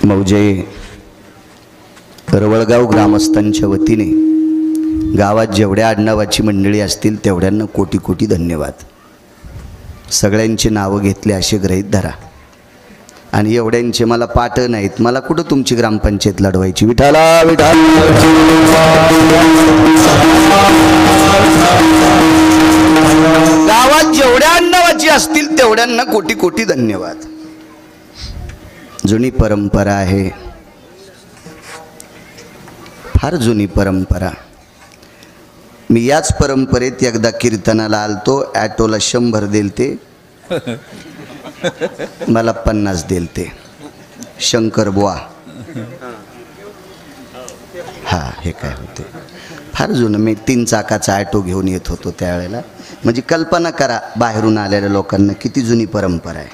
मौजे रवळगाव ग्रामस्थांच्या वतीने गावात जेवढ्या आडनावाची मंडळी असतील तेवढ्यांना कोटी कोटी धन्यवाद। सगळ्यांची नावं घेतली असे गृहीत धरा। आणि एवढ्यांचे मला पाठ नाहीत, मला कुठं तुमची ग्रामपंचायत लढवायची। विठाला विठाल गावात जेवढ्या आडनावाची असतील तेवढ्यांना कोटी कोटी धन्यवाद। जुनी परंपरा आहे, फार जुनी परंपरा। मी याच परंपरेत एकदा कीर्तनाला आलतो, ॲटोला 100 दिलते, मला 50 दिलते। शंकर बुवा हा हे काय होते, फार जुनं। मी 3 चाकाचा ॲटो घेऊन येत होतो त्यावेळेला। म्हणजे कल्पना करा बाहेरून आलेल्या लोकांना किती जुनी परंपरा आहे।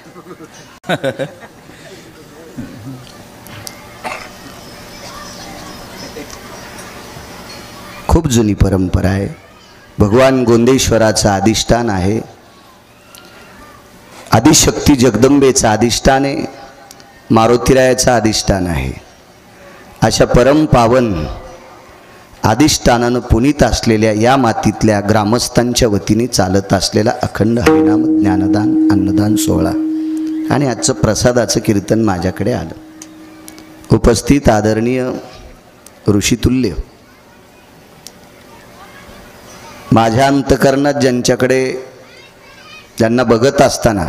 खूप जुनी परंपरा आहे। भगवान गोंदेश्वराचं अधिष्ठान आहे, आदिशक्ती जगदंबेचं अधिष्ठान आहे, मारुतीरायाचं अधिष्ठान आहे। अशा परमपावन अधिष्ठानानं पुनीत असलेल्या या मातीतल्या ग्रामस्थांच्या वतीने चालत असलेला अखंड हरिनाम ज्ञानदान अन्नदान सोहळा आणि आजचं प्रसादाचं कीर्तन माझ्याकडे आलं। उपस्थित आदरणीय ऋषितुल्य, माझ्या अंतकरणात ज्यांना बघत असताना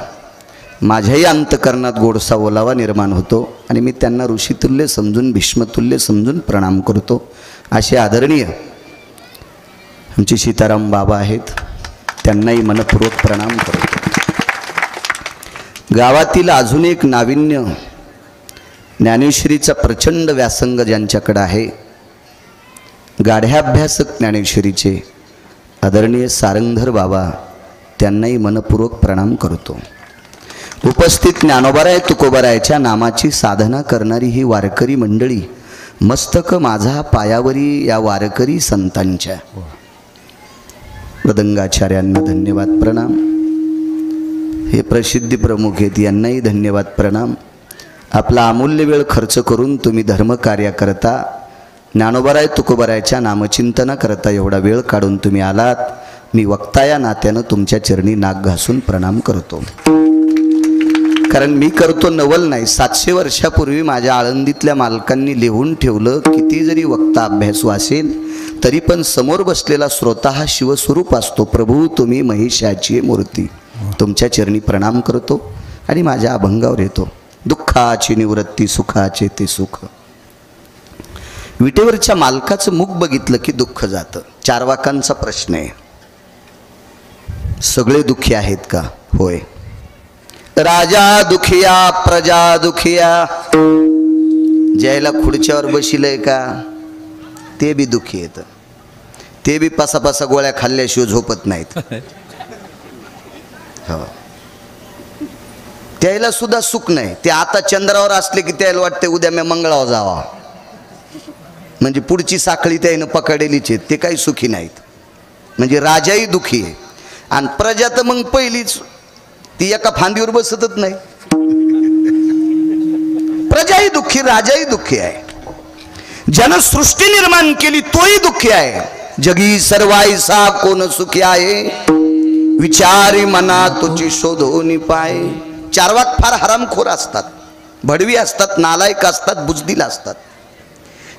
माझ्याही अंतकरणात गोडसा ओलावा निर्माण होतो आणि मी त्यांना ऋषितुल्य समजून भीष्मतुल्य समजून प्रणाम करतो। असे आदरणीय आमचे सीताराम बाबा आहेत, त्यांनाही मनपूर्वक प्रणाम करतो। गावातील अजून एक नाविन्य, ज्ञानेश्वरीचा प्रचंड व्यासंग ज्यांच्याकडे आहे, गाढ्याभ्यासक ज्ञानेश्वरीचे आदरणीय सारंगधर बाबा, त्यांनाही मनपूर्वक प्रणाम करतो। उपस्थित ज्ञानोबाराय तुकोबारायच्या नामाची साधना करणारी ही वारकरी मंडळी, मस्तक माझा पायावरी या वारकरी संतांच्या मृदंगाचार्यांना धन्यवाद प्रणाम। हे प्रसिद्धी प्रमुख आहेत, यांनाही धन्यवाद प्रणाम। आपला अमूल्य वेळ खर्च करून तुम्ही धर्मकार्य करता, ज्ञानोबाराय तुकोबारायच्या नामचिंतना करता एवढा वेळ काढून तुम्ही आलात। मी वक्ता या नात्यानं तुमच्या चरणी नाक घासून प्रणाम करतो। कारण मी करतो नवल नाही, 700 वर्षापूर्वी माझ्या आळंदीतल्या मालकांनी लिहून ठेवलं, किती जरी वक्ता अभ्यासू असेल तरी पण समोर बसलेला श्रोता हा शिवस्वरूप असतो। प्रभू तुम्ही महिषाची मूर्ती, तुमच्या चरणी प्रणाम करतो आणि माझ्या अभंगावर येतो। दुःखाची निवृत्ती सुखाचे ते सुख। विटेवरच्या मालकाचं मुख बघितलं की दुःख जातं। चारवाकांचा प्रश्न आहे, सगळे दुःखी आहेत का? होय। राजा दुखिया प्रजा दुखिया, ज्याला खुर्च्यावर बशिलय का ते बी दुखी येतं, ते बी पासा गोळ्या खाल्ल्याशिवाय झोपत नाहीत। हो, त्याला सुद्धा सुख नाही। ते आता चंद्रावर असले की त्याला वाटते उद्या मी मंगळावर जावा, म्हणजे पुढची साखळी त्यानं पकडलेलीच आहे, ते काही सुखी नाहीत। म्हणजे राजाही दुखी आहे आणि प्रजा तर मग पहिलीच ती एका फांदीवर बसतच नाही। प्रजाही दुःखी, राजाही दुःखी आहे। ज्यानं सृष्टी निर्माण केली तोही दुःखी आहे। जगी सर्वाईसा कोण सुखी आहे, विचारी मना तुझी शोधोनी पाय। चारवाक फार हरामखोर असतात, भडवी असतात, नालायक असतात, बुजदिल असतात।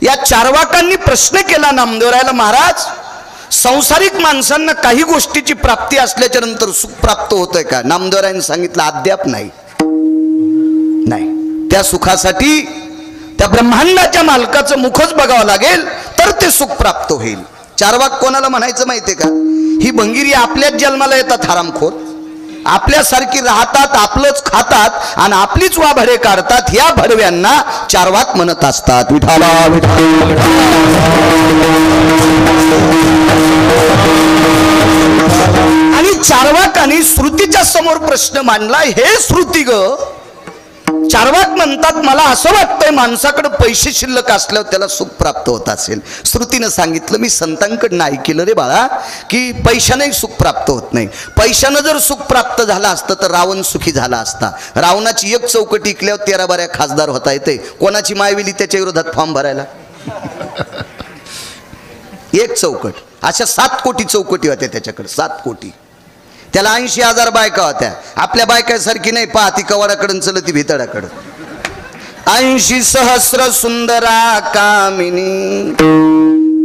या चारवाकांनी प्रश्न केला नामदेवरायाला, महाराज संसारिक माणसांना काही गोष्टीची प्राप्ती असल्याच्या नंतर सुख प्राप्त होतंय का? नामदेवरायांनी सांगितलं अद्याप नाही। त्या सुखासाठी त्या ब्रह्मांडाच्या मालकाचं मुखच बघावं लागेल तर ते सुख प्राप्त होईल। चारवाक कोणाला म्हणायचं माहितीये का? ही भंगिरी आपल्याच जन्माला येतात हरामखोर, आपल्यासारखी राहतात, आपलंच खातात आणि आपलीच वाभडे काढतात। ह्या भडव्यांना चारवाक म्हणत असतात। विठाला आणि चारवाकांनी श्रुतीच्या समोर प्रश्न मांडला, हे श्रुती ग, चार्वाक म्हणतात मला असं वाटतंय माणसाकडे पैसे शिल्लक असल्यावर त्याला सुख प्राप्त होत असेल. श्रुतीनं सांगितलं, मी संतांकडनं ऐकलं रे बाळा की पैशाने सुख प्राप्त होत नाही. पैशानं जर सुख प्राप्त झालं असतं तर रावण सुखी झाला असता. रावणाची एक चौकट ऐकल्यावर 13 बाऱ्या खासदार होता येते. कोणाची मायविली त्याच्या विरोधात फॉर्म भरायला? एक चौकट. अशा 7 कोटी चौकटी होत्या त्याच्याकडे, 7 कोटी. त्याला 80,000 बायका होत्या. आपल्या बायकासारखी नाही, पाहती कवाडाकडून चलती भितडाकडं. 80 सहस्र सुंदरा कामिनी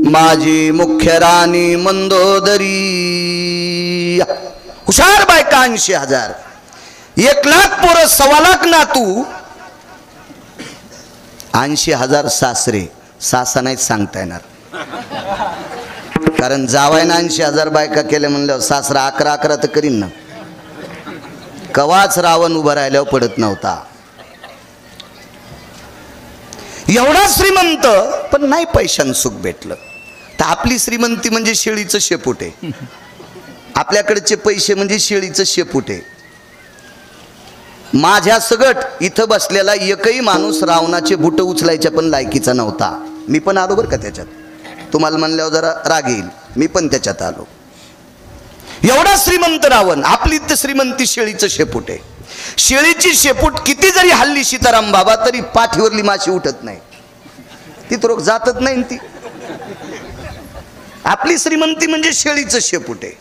माझी मुख्य राणी मंदोदरी. हुशार बायका 80,000. 1,00,000 पोरं, 1,25,000 नातू, 80,000 सासरे. सासा नाही सांगता येणार, कारण जावायनं 80,000 बायका केल्या म्हणल्यावर सासरा 11 तर करीन ना. कवाच रावण उभा राहिल्यावर पडत नव्हता. एवढा श्रीमंत पण नाही पैशानं सुख भेटलं. तर आपली श्रीमंती म्हणजे शेळीचं शेपूट आहे. आपल्याकडचे पैसे म्हणजे शेळीचं शेपूट आहे. माझ्या सगट इथं बसलेला एकही माणूस रावणाचे बुट उचलायच्या पण लायकीचा नव्हता. मी पण आलो बरं का त्याच्यात. तुम्हाला म्हणल्यावर जरा राग येईल, मी पण त्याच्यात आलो. एवढा श्रीमंत रावण. आपली तर श्रीमंती शेळीचं शेपूट आहे. शेळीची शेपूट किती जरी हल्ली सीताराम बाबा तरी पाठीवरली माशी उठत नाही, ती तर जातच नाही ती. आपली श्रीमंती म्हणजे शेळीचं शेपूट आहे.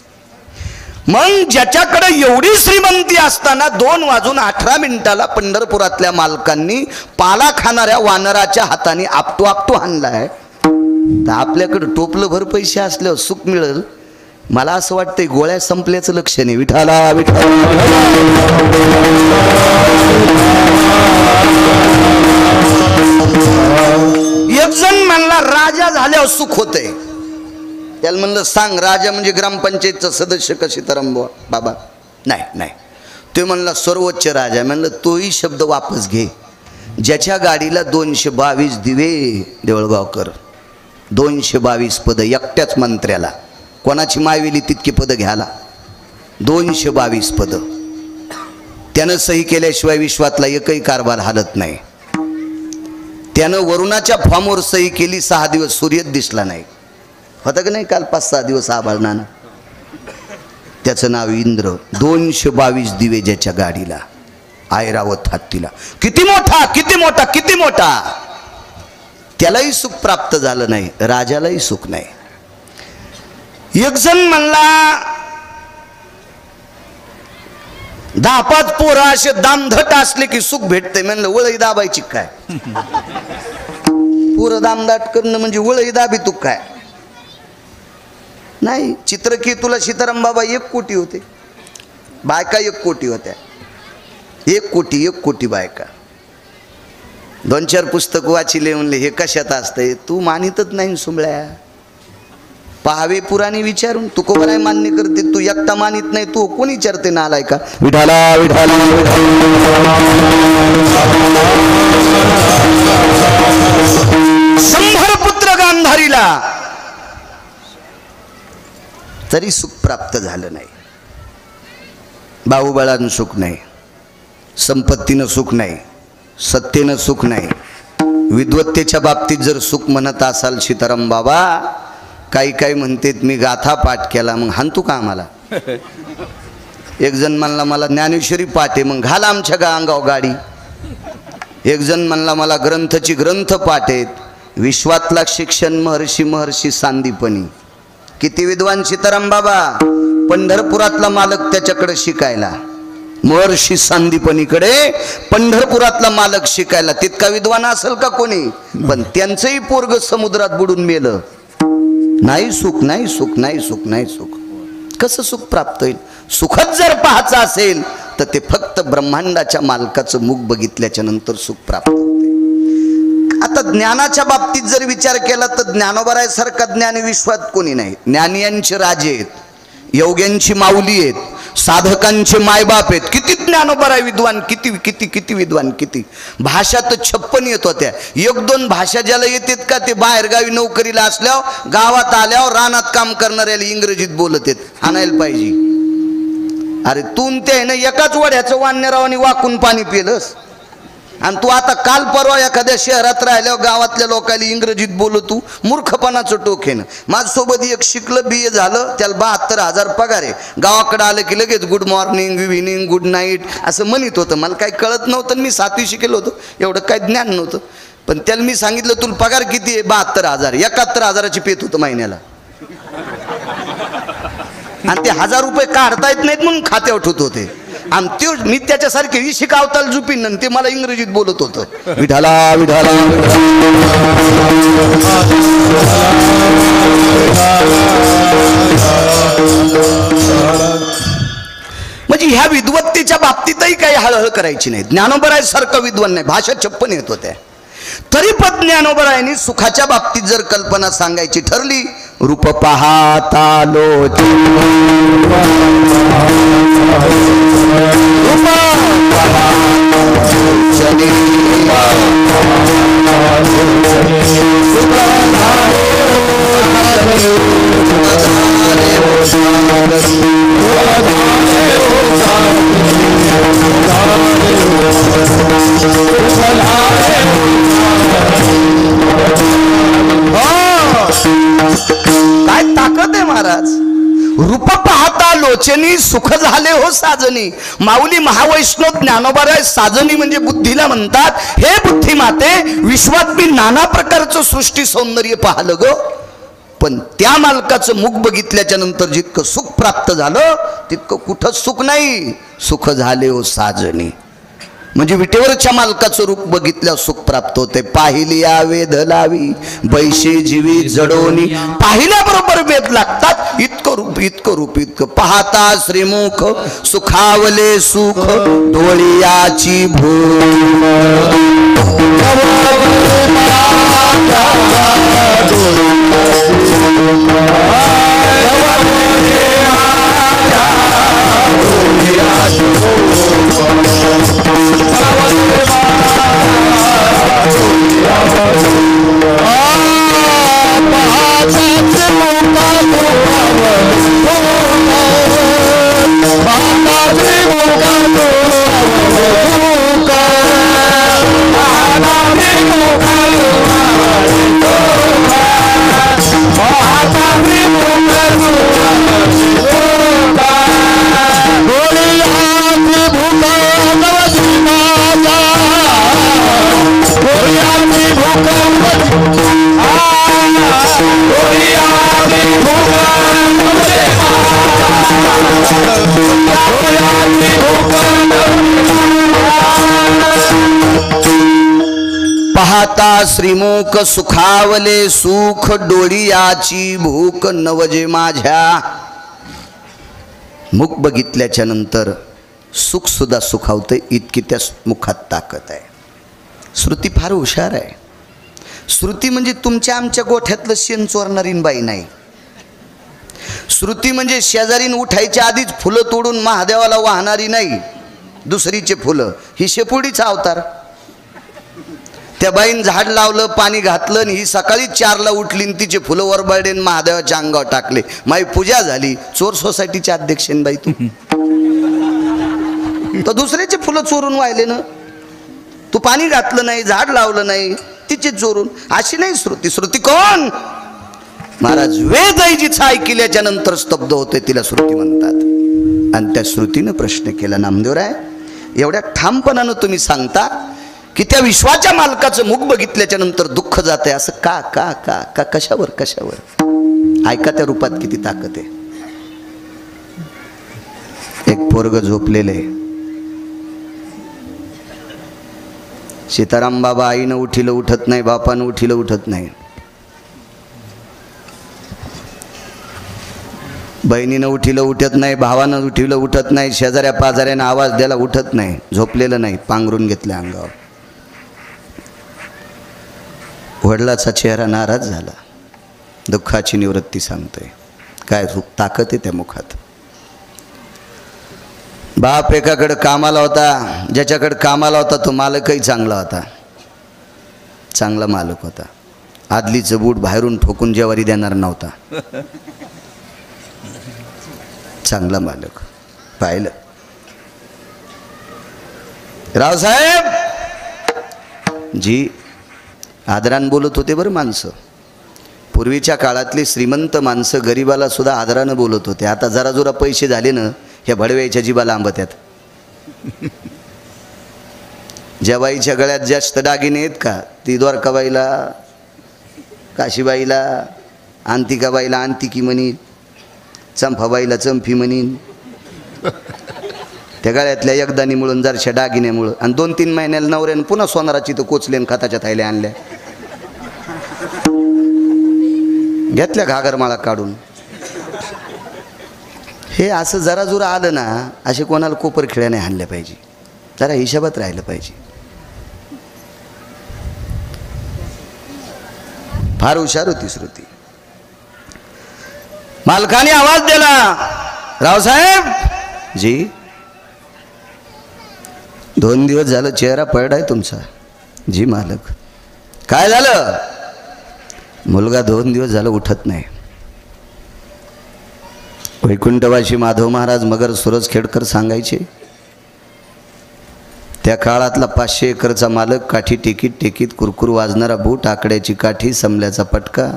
मग ज्याच्याकडे एवढी श्रीमंती असताना 2:18 पंढरपुरातल्या मालकांनी पाला खाणाऱ्या वानराच्या हाताने आपटू आपटू हाणलाय, तर आपल्याकडे टोपलं भर पैसे असल्यावर सुख मिळेल. मला असं वाटतंय गोळ्या संपल्याचं लक्षण आहे. विठाला विठाला. एक जण म्हणला राजा झाल्यावर सुख होतंय. त्याला म्हणलं सांग राजा म्हणजे ग्रामपंचायतचा सदस्य का सीताराम बाबा? नाही नाही. ते म्हणला सर्वोच्च राजा. म्हणलं तोही शब्द वापस घे. ज्याच्या गाडीला 222 दिवे देवळगावकर, 222 पद एकट्याच मंत्र्याला, कोणाची मायविली तितकी पदं घ्यायला, 222 पद. त्यानं सही केल्याशिवाय विश्वातला एकही कारभार हालत नाही. त्यानं वरुणाच्या फॉर्मवर सही केली, 6 दिवस सूर्यच दिसला नाही. होतं का नाही? काल 5-6 दिवस आभाळनानं. त्याचं नाव इंद्र. 222 दिवे ज्याच्या गाडीला, ऐरावत हत्तीला. किती मोठा किती मोठा किती मोठा. त्यालाही सुख प्राप्त झालं नाही, राजालाही सुख नाही. एक जण म्हणला 10-5 पोरं असे दामधट असले की सुख भेटते. म्हणलं वळई दाबायची काय? पोरं दामदाट करणं म्हणजे वळई दाबी तू काय? नाही. चित्रकेतूला सीताराम बाबा 1 कोटी होते, बायका 1 कोटी होत्या. 1 कोटी बायका. 2-4 पुस्तक वाचिले. म्हणले हे कशात असतंय? तू मानितच नाही सुंबळ्या. पहावे पुराणी विचारून. तू कोणाला मान्य करते? तू एकटा मानित नाही, तू कोण विचारते नालाय का? विठाला विठाला. 100 पुत्र गांधारीला, तरी सुख प्राप्त झालं नाही. बाहुबळानं सुख नाही, संपत्तीनं सुख नाही, सत्तेनं सुख नाही. विद्वत्तेच्या बाबतीत जर सुख म्हणत असाल सीताराम बाबा, काही म्हणतात मी गाथा पाठ केला, मग हाणतू का आम्हाला? एक जण म्हणला मला ज्ञानेश्वरी पाठ आहे, मग घाला आमच्या अंगावर गाडी. एक जण म्हणला मला ग्रंथ पाठ आहेत. विश्वातला शिक्षण महर्षी सांदीपनी. किती विद्वान सीताराम बाबा. पंढरपुरातला मालक त्याच्याकडे शिकायला, महर्षी सांदीपनीकडे पंढरपुरातला मालक शिकायला. तितका विद्वान असेल का कोणी? पण त्यांचंही पोरग समुद्रात बुडून मेलं. नाही सुख नाही सुख नाही सुख नाही सुख. कसं सुख प्राप्त होईल? सुखच जर पाहायचं असेल तर ते फक्त ब्रह्मांडाच्या मालकाचं मुख बघितल्याच्या नंतर सुख प्राप्त होते. आता ज्ञानाच्या बाबतीत जर विचार केला तर ज्ञानोबरायसारखा ज्ञानी विश्वात कोणी नाही. ज्ञानियांचे राजे आहेत, योग्यांची माऊली आहेत, साधकांचे मायबाप आहेत. किती ज्ञानोबराय विद्वान, किती किती किती विद्वान, किती. भाषा तर 56 येत होत्या. 1-2 भाषा ज्याला येतात का ते बाहेरगावी नोकरीला असल्यावर, गावात आल्यावर रानात काम करणाऱ्याला इंग्रजीत बोलत आहेत. आणायला पाहिजे. अरे तू ते आहे ना एकाच वड्याचं वानरावानी वाकून पाणी पिलंस. आणि तू आता काल परवा एखाद्या शहरात राहिल्यावर गावातल्या लोकांनी इंग्रजीत बोलतो, मूर्खपणाचं टोक आहे ना. माझ्यासोबत एक शिकलं, BA झालं, त्याला 72,000 पगार आहे. गावाकडे आलं की लगेच good morning, evening, good night असं म्हणत होतं. मला काही कळत नव्हतं, मी 7वी शिकेलो होतो, एवढं काही ज्ञान नव्हतं. पण त्याला मी सांगितलं तुला पगार किती आहे? 72,000. 71,000ची पेत होतं महिन्याला. आणि ते 1000 रुपये काढता येत नाहीत म्हणून खात्यावर ठेवत होते. आणि ते मी त्याच्यासारखे शिकावताल जुपीन, ते मला इंग्रजीत बोलत होतं. विठाला विठाला म्हणजे ह्या विद्वत्तेच्या बाबतीतही काही हळहळ करायची नाही. ज्ञानोबरायासारखं विद्वान नाही, भाषा 56 येत होत्या. तरी पण ज्ञानोबरायांनी सुखाच्या बाबतीत जर कल्पना सांगायची ठरली, रूप पाहता लोचनी, रूप काय ताकद आहे महाराज. रूप पाहता लोचनी, सुख झाले हो साजनी. माऊली महावैष्णव ज्ञानोबराय साजनी म्हणजे बुद्धीला म्हणतात, हे बुद्धी माते, विश्वात मी नाना प्रकारचं सृष्टी सौंदर्य पाहिलं ग, पण त्या मालकाचं मुख बघितल्याच्या नंतर जितकं सुख प्राप्त झालं तितकं कुठंच सुख नाही. सुख झाले हो साजनी म्हणजे विटेवरच्या मालकाचं रूप बघितल्यावर सुख प्राप्त होते. पाहिली या वेध लावी, बैशे जीवी जडोनी. पाहिल्याबरोबर वेद लागतात. इतकं रूप, इतकं रूप, इतकं. पाहता श्रीमुख, सुखावले सुख, डोळियाची भूक. पाहता श्रीमुख, सुखावले सुख, डोळियाची भूक नवजे माझ्या. मुख बघितल्याच्या नंतर सुख सुद्धा सुखावते, इतकी त्या मुखात ताकद आहे. श्रुती फार हुशार आहे. श्रुती म्हणजे तुमच्या आमच्या गोठ्यातलं शेण चोरणारी बाई नाही. श्रुती म्हणजे शेजारीन उठायच्या आधीच फुलं तोडून महादेवाला वाहणारी नाही, दुसरीचे फुलं. ही शेपुडीचा अवतार. त्या बाईन झाड लावलं, पाणी घातलं, आणि ही सकाळी 4ला उठली, तिचे फुलं वरबळडेन महादेवाच्या अंगावर टाकले. माई पूजा झाली. चोर सोसायटीचे अध्यक्षेन बाई तू. तर दुसऱ्याचे फुलं चोरून वाहिले ना. तू पाणी घातलं नाही, झाड लावलं नाही, तिचे चोरून. अशी नाही श्रुती. श्रुती कोण महाराज? वेदही जिचा ऐकल्याच्या नंतर स्तब्ध होते तिला श्रुती म्हणतात. आणि त्या श्रुतीनं प्रश्न केला, नामदेवराय एवढ्या ठामपणानं तुम्ही सांगता की त्या विश्वाच्या मालकाचं मुख बघितल्याच्या नंतर दुःख जाते, असं का का का का कशावर कशावर? ऐका त्या रूपात किती ताकद आहे. एक पोरग झोपलेले. सीताराम बाबा आईनं उठिलं उठत नाही, बापानं उठिलं उठत नाही, बहिणीनं उठिलं उठत नाही, भावानं उठिलं उठत नाही, शेजाऱ्या पाजाऱ्यानं आवाज द्यायला उठत नाही. झोपलेलं नाही, पांघरून घेतलं अंगावर. वडिलाचा चेहरा नाराज झाला. दुःखाची निवृत्ती सांगतोय. काय ताकद आहे त्या मुखात. बाप एकाकडे कामाला होता, ज्याच्याकडे कामाला होता तो मालकही चांगला होता, चांगला मालक होता. आदलीचं बूट बाहेरून ठोकून जेवारी देणार नव्हता. चांगला मालक. पाहिलं रावसाहेब जी आदरान बोलत होते बरं माणसं. पूर्वीच्या काळातली श्रीमंत माणसं गरिबाला सुद्धा आदरानं बोलत होते. आता जरा जोरा पैसे झाले ना ह्या भडव्याच्या जीबाला आंबत्यात. ज्या बाईच्या गळ्यात जास्त दागिने आहेत का ती द्वारकाबाईला, काशीबाईला, अंतिकाबाईला अंतिकी म्हणीन, चंपाबाईला चंपी म्हणीन. त्या गळ्यातल्या एकदानीमुळं जरशा दागिन्यामुळं आणि 2-3 महिन्याला नवऱ्यानं पुन्हा सोनाराची तर कोचलेन खताच्या थैल्या आणल्या, घेतल्या घागरमाळा काढून. हे असं जरा जुरा आलं ना असे कोणाला कोपर खिळ्या नाही आणल्या पाहिजे. जरा हिशोबात राहिलं पाहिजे. फार हुशार होती श्रुती. मालकाने आवाज दिला, रावसाहेब जी 2 दिवस झालं चेहरा पडलाय तुमचा. जी मालक. काय झालं? मुलगा 2 दिवस झालं उठत नाही. वैकुंठवासी माधव महाराज मगर सुरज खेडकर सांगायचे, त्या काळातला 500 एकरचा मालक काठी टेकीत कुरकुर वाजणारा बूट, आकड्याची काठी, समल्याचा पटका,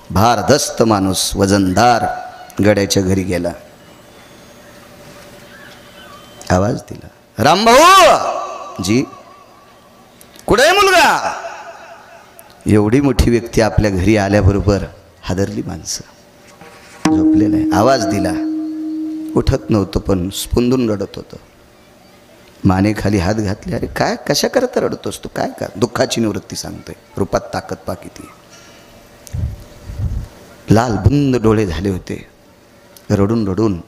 भारदस्त माणूस वजनदार गड्याच्या घरी गेला. आवाज दिला, रामभाऊ जी कुठे मुलगा? एवढी मोठी व्यक्ती आपल्या घरी आल्याबरोबर हादरली माणसं. झोपलेलं आहे. आवाज दिला, उठत नव्हतं पण स्पुंदून रडत होतं. मानेखाली हात घातले. अरे काय कशा करता रडतोस तू? काय का दुःखाची निवृत्ती सांगतोय. रूपात ताकद पा किती. लाल बुंद डोळे झाले होते. रडून रडून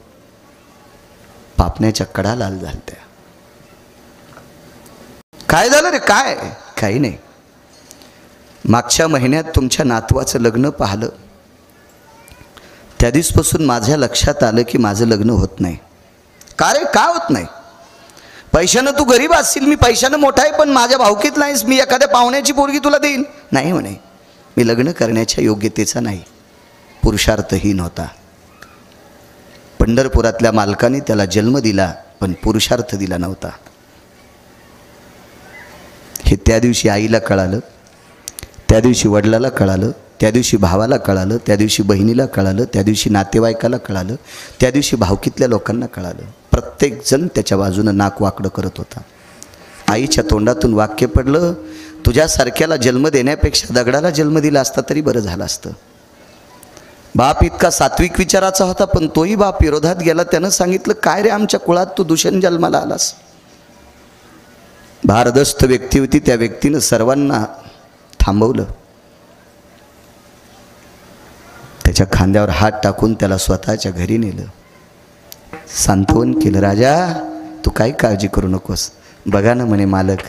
पापण्याच्या कडा लाल झालत्या. काय झालं रे? काय? काही नाही. मागच्या महिन्यात तुमच्या नातवाचं लग्न पाहिलं. त्या दिवसपासून माझ्या लक्षात आलं की माझं लग्न होत नाही. का रे? का होत नाही? पैशानं तू गरीब असशील, मी पैशानं मोठा आहे, पण माझ्या भावकीत नाहीस. मी एखाद्या पाहुण्याची पोरगी तुला देईन. नाही म्हणे, मी लग्न करण्याच्या योग्यतेचा नाही, पुरुषार्थहीन होता. पंढरपुरातल्या मालकाने त्याला जन्म दिला पण पुरुषार्थ दिला नव्हता. हे त्या दिवशी आईला कळालं, त्या दिवशी वडिलाला कळालं, त्या दिवशी भावाला कळालं, त्या दिवशी बहिणीला कळालं, त्या दिवशी नातेवाईकाला कळालं, त्या दिवशी भावकीतल्या लोकांना कळालं. प्रत्येकजण त्याच्या बाजूनं नाक वाकडं करत होता. आईच्या तोंडातून वाक्य पडलं, तुझ्यासारख्याला जन्म देण्यापेक्षा दगडाला जन्म दिला असता तरी बरं झालं असतं. बाप इतका सात्विक विचाराचा होता पण तोही बाप विरोधात गेला. त्यानं सांगितलं, काय रे आमच्या कुळात तू दूषण जन्माला आलास. भारदस्त व्यक्ती होती, त्या व्यक्तीनं सर्वांना थांबवलं. त्याच्या खांद्यावर हात टाकून त्याला स्वतःच्या घरी नेलं. सांत्वन केलं, राजा तू काही काळजी करू नकोस. बघा ना म्हणे मालक,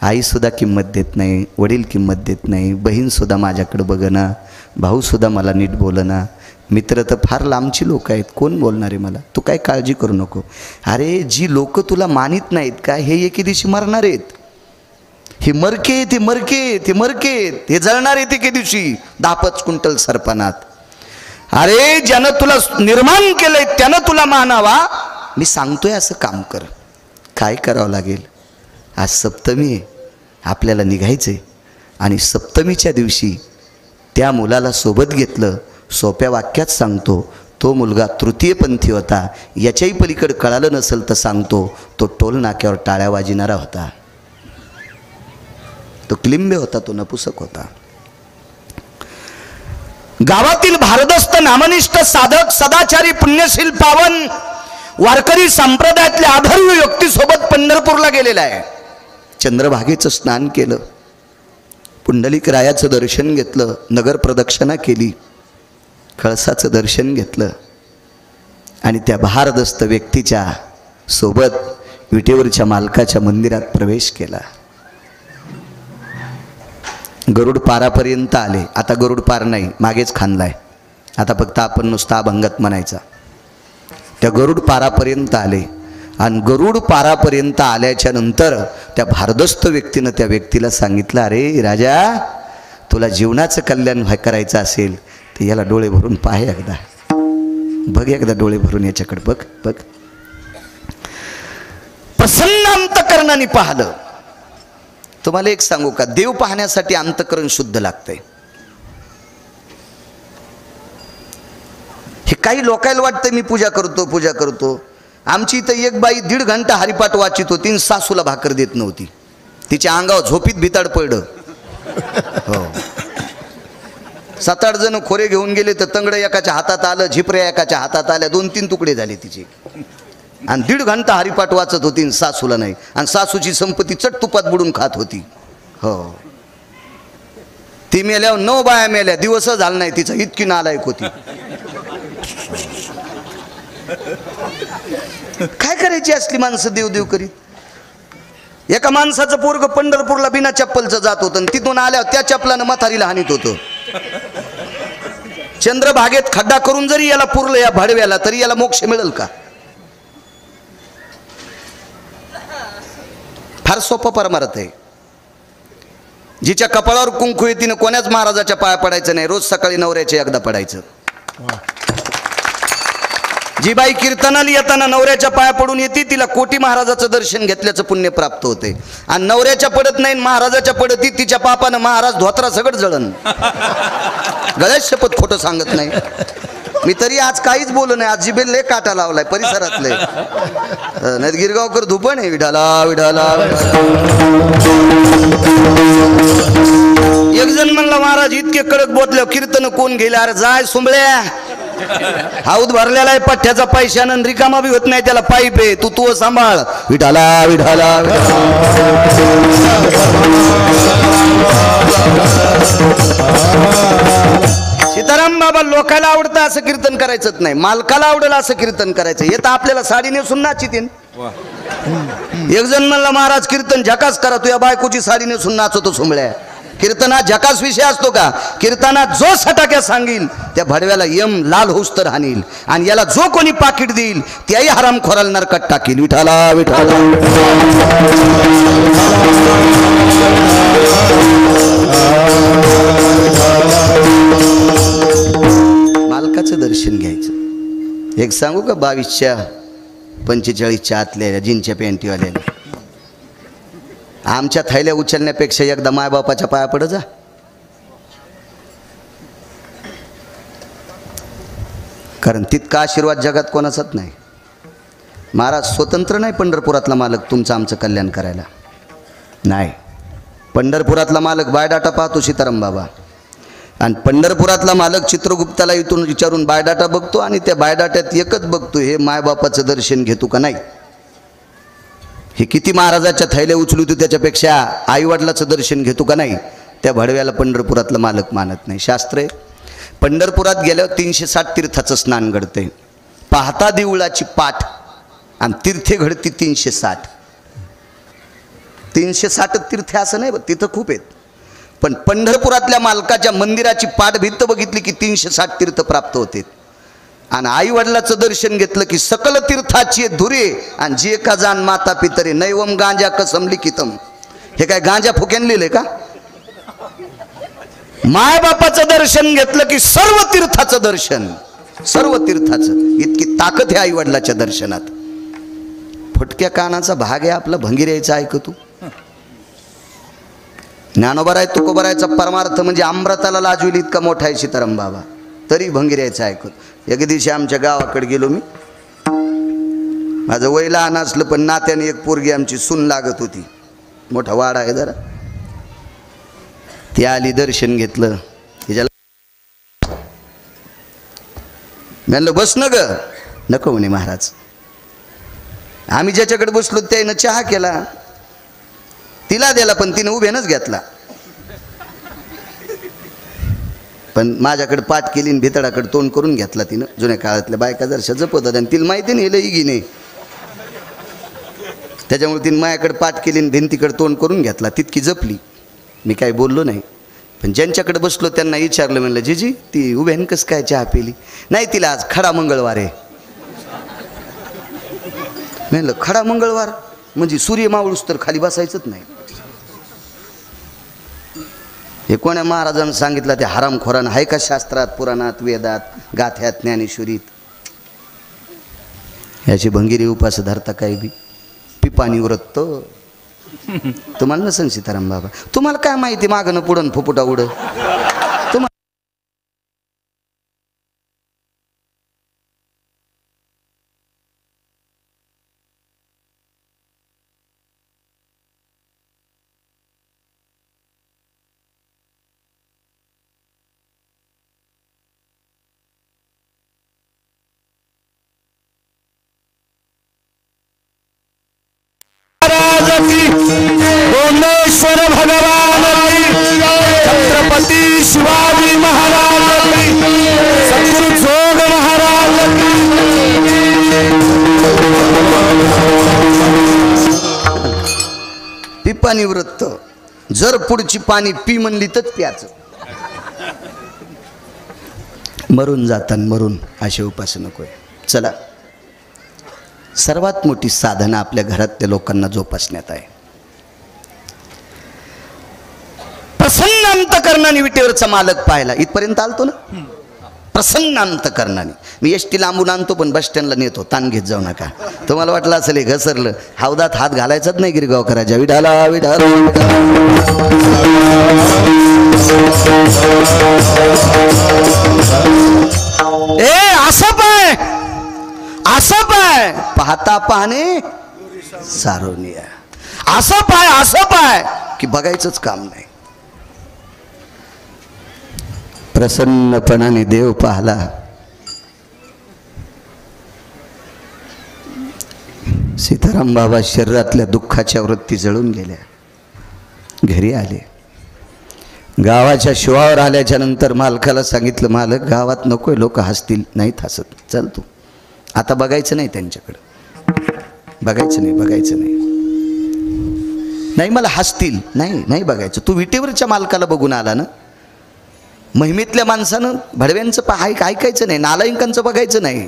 आईसुद्धा किंमत देत नाही, वडील किंमत देत नाही, बहीणसुद्धा माझ्याकडं बघना, भाऊसुद्धा मला नीट बोलना, मित्र तर फार लांबची लोक आहेत, कोण बोलणार आहे मला, तू काय काळजी करू नको. अरे जी लोक तुला मानित नाहीत का, हे एके दिवशी मरणार आहेत. हे मरके ते मरके ते मरके हे जळणार आहेत एके दिवशी 10-5 क्विंटल सरपणात. अरे ज्यानं तुला निर्माण केलंय त्यानं तुला मानावा. मी सांगतोय असं काम कर. काय करावं लागेल? आज सप्तमी आहे, आपल्याला निघायचंय. आणि सप्तमीच्या दिवशी त्या मुलाला सोबत घेतलं. सोप्या वाक्यात सांगतो, तो मुलगा तृतीयपंथी होता. याच्याही पलीकडे कळालं नसेल तर सांगतो, तो टोल नाक्यावर टाळ्या वाजविणारा होता. तो क्लिंबे होता, तो नपुसक होता. गावातील भारदस्त नामनिष्ठ साधक सदाचारी पुण्यशील पावन वारकरी संप्रदायातल्या आदर्श व्यक्तीसोबत पंढरपूरला गेलेला आहे. चंद्रभागेचं स्नान केलं, पुंडलिक रायाचं दर्शन घेतलं, नगर प्रदक्षिणा केली, कळसाचं दर्शन घेतलं आणि त्या भारदस्त व्यक्तीच्या सोबत विटेवरच्या मालकाच्या मंदिरात प्रवेश केला. गरुड पारापर्यंत आले. आता गरुड पार नाही, मागेच खांदलाय. आता फक्त आपण नुसता अभंगात म्हणायचा. त्या गरुड पारापर्यंत आले आणि गरुड पारापर्यंत आल्याच्या नंतर त्या भारदस्त व्यक्तीनं त्या व्यक्तीला सांगितलं, अरे राजा, तुला जीवनाचं कल्याण करायचं असेल तर याला डोळे भरून पाहे एकदा, बघ एकदा डोळे भरून याच्याकडे बघ बघ. प्रसन्न अंतकरणाने पाहिलं. तुम्हाला एक सांगू का, देव पाहण्यासाठी अंतःकरण शुद्ध लागतंय. हे काही लोकायला वाटतं मी पूजा करतो. आमची इथं एक बाई 1.5 घंटा हरिपाठ वाचित होती आणि सासूला भाकर देत नव्हती. तिच्या अंगावर झोपीत भिताड पडलं. हो, 7-8 जण खोरे घेऊन गेले तर तंगड एकाच्या हातात आलं, झिपऱ्या एकाच्या हातात आल्या, 2-3 तुकडे झाले तिचे. आणि 1.5 घंटा हरिपाठ वाचत होती, सासूला नाही. आणि सासूची संपत्ती चट तुपात बुडून खात होती. हो, ती मेल्यावर 9 बाया मेल्या, दिवस झाला नाही तिचा, इतकी नालायक होती. काय करायची असली माणसं देव करीत. एका माणसाचं पोरग पंढरपूरला बिना चप्पलचं जात होतं आणि तिथून आल्यावर त्या चप्पलानं म्हातारीला हानीत होतं. चंद्रभागेत खड्डा करून जरी याला पुरलं या भाडव्याला, तरी याला मोक्ष मिळेल का? फार सोपं परमार्थ आहे. जिच्या कपाळावर कुंकू आहे तिनं कोणाच महाराजाच्या पाया पडायचं नाही, रोज सकाळी नवऱ्याच्या एकदा पडायचं. जी बाई कीर्तनाला येताना नवऱ्याच्या पाया पडून येते तिला कोटी महाराजाचं दर्शन घेतल्याचं पुण्य प्राप्त होते. आणि नवऱ्याच्या पडत नाही, महाराजाच्या पडती, तिच्या पापानं महाराज धोत्रा सगळं जळण. गळ्यात शपथ खोटं सांगत नाही मी. तरी आज काहीच बोलू नाही. आज जिबेल लय काटा लावलाय परिसरातले. नाही गिरगावकर धुपण आहे, विढाला विढाला. एक जण म्हणला महाराज इतके कडक बोतल्या कीर्तन कोण गेले? अरे जाय सुंबळ्या, हाऊद भरलेला आहे पठ्ठ्याचा पैशानं, रिकामा बी होत नाही, त्याला पाईप आहे, तू सांभाळ. विठाला विठाला. सीताराम बाबा लोकाला आवडतं असं कीर्तन करायचंच नाही, मालकाला आवडेल असं कीर्तन करायचं. येतं आपल्याला साडी नेसून नाचितीन. एक जण म्हणला महाराज कीर्तन झकास करा, तुझ्या बायकोची साडी नेसून नाचतो सुंबळ्या. कीर्तनात झकास विषय असतो का? कीर्तनात जो सटाक्या सांगील त्या भडव्याला यम लाल होऊस तर हानील, आणि याला जो कोणी पाकिट देईल त्याही हरामखोराला नरकात टाकील. विठाला विठाला. मालकाचं दर्शन घ्यायचं. एक सांगू का, 22च्या 45च्या आतल्या जीनच्या पॅन्टीवाल्याला आमच्या थैल्या उचलण्यापेक्षा एकदा मायबापाच्या पाया पड जा. कारण तितका आशीर्वाद जगात कोणाचाच नाही. महाराज स्वतंत्र नाही पंढरपुरातला मालक तुमचं आमचं कल्याण करायला. नाही, पंढरपुरातला मालक बायोडाटा पाहतो सीताराम बाबा, आणि पंढरपुरातला मालक चित्रगुप्ताला इथून विचारून बायोडाटा बघतो, आणि त्या बायोडाट्यात एकच बघतो, हे मायबापाचं दर्शन घेतो का नाही. हे किती महाराजाच्या थैल्या उचलू तू, त्याच्यापेक्षा आईवडिलाचं दर्शन घेतो का नाही. त्या भडव्याला पंढरपुरातलं मालक मानत नाही. शास्त्र आहे, पंढरपुरात गेल्यावर 360 तीर्थाचं स्नान घडते. पाहता देऊळाची पाठ आणि तीर्थे घडती 360. 360 तीर्थे असं नाही, तिथं खूप आहेत. पण पंढरपुरातल्या मालकाच्या मंदिराची पाठ भित्त बघितली की 360 तीर्थ प्राप्त होते. आणि आई वडिलाचं दर्शन घेतलं की सकल तीर्थाची धुरे, आणि जे का जाण माता पितरे नैवम गांजा कसम लिखितम. हे काय गांजा फुक्यान लिहिलंय का? माय बापाचं दर्शन घेतलं की सर्व तीर्थाचं दर्शन, सर्व तीर्थाचं. इतकी ताकद आहे आई वडिलाच्या दर्शनात. फुटक्या कानाचा भाग आहे आपला भंगीरायचा ऐकतो. ज्ञानोबराय तुकोबरायचा परमार्थ म्हणजे अमृताला लाजविल इतका मोठा आहे सीताराम बाबा, तरी भंगीरायचं ऐकत. एक दिवशी आमच्या गावाकडे गेलो मी. माझं वय लहान असलं पण नात्याने एक पोरगी आमची सून लागत होती. मोठा वाडा आहे जरा. ती आली, दर्शन घेतलं. तिच्याला म्हणलं बस न ग. नको म्हणे महाराज. आम्ही ज्याच्याकडे बसलो त्यानं चहा केला, तिला दिला, पण तिने उभ्यानंच घेतला. पण माझ्याकडे पाठ केली आणि भितडाकडे तोंड करून घेतला तिनं. जुन्या काळातल्या बायका जरशा जपत, आणि तिला माहिती नाही लई गी नाही, त्याच्यामुळे तिने माझ्याकडे पाठ केली आणि भिंतीकडे तोंड करून घेतला. तितकी जपली. मी काही बोललो नाही. पण ज्यांच्याकडे बसलो त्यांना विचारलं, म्हणलं जीजी ती उभ्यान कसं काय चहा पिली? नाही, तिला आज खडा मंगळवार आहे. म्हणलं खडा मंगळवार म्हणजे सूर्य मावळूस तर खाली बसायचंच नाही. हे कोण्या महाराजांनी सांगितलं? ते हरामखोरानं आहे का शास्त्रात, पुराणात, वेदात, गाथ्यात, ज्ञानेश्वरीत? याची भंगिरी उपास धरता काय बी. पिपाणी व्रत तुम्हाला नसेल सीताराम बाबा, तुम्हाला काय माहिती मागणं पुढं फुफुटा उड. भुवनेश्वर भगवान छत्रपती शिवाजी महाराज सद्गुरु जोग महाराज. पिपाणी वृत्त, जर पुढची पाणी पी म्हणली तर प्याच, मरून जातान मरून असे उपास नकोय. चला, सर्वात मोठी साधना आपल्या घरातल्या लोकांना जोपासण्यात आहे. प्रसन्न अंतकरणाने विटेवरचा मालक पाहिला, इथपर्यंत आलतो ना. प्रसन्न अंतकरणाने मी एसटी लांबून आणतो, पण बस स्टँडला नेतो, ताण घेत जाऊ नका. तुम्हाला वाटलं असेल हे घसरलं, हौदात हात घालायचाच नाही गिरगावकराच्या. विठाला विठाला ए असं पाय, असं पाय, पाहता पाहणे सारोनिया. असं पाय की बघायचंच काम नाही. प्रसन्नपणाने देव पाहला. सीताराम बाबा शरीरातल्या दुःखाच्या वृत्ती जळून गेल्या, घरी आले. गावाच्या शिवावर आल्याच्या नंतर मालकाला सांगितलं, मालक गावात नकोय, लोक हसतील. नाहीत हसत, चल तू आता. बघायचं नाही त्यांच्याकडं, बघायचं नाही. नाही मला हसतील, नाही बघायचं. तू विटेवरच्या मालकाला बघून आला ना. महिमेतल्या माणसानं भडव्यांचं ऐकायचं नाही, नालायकांचं बघायचं नाही,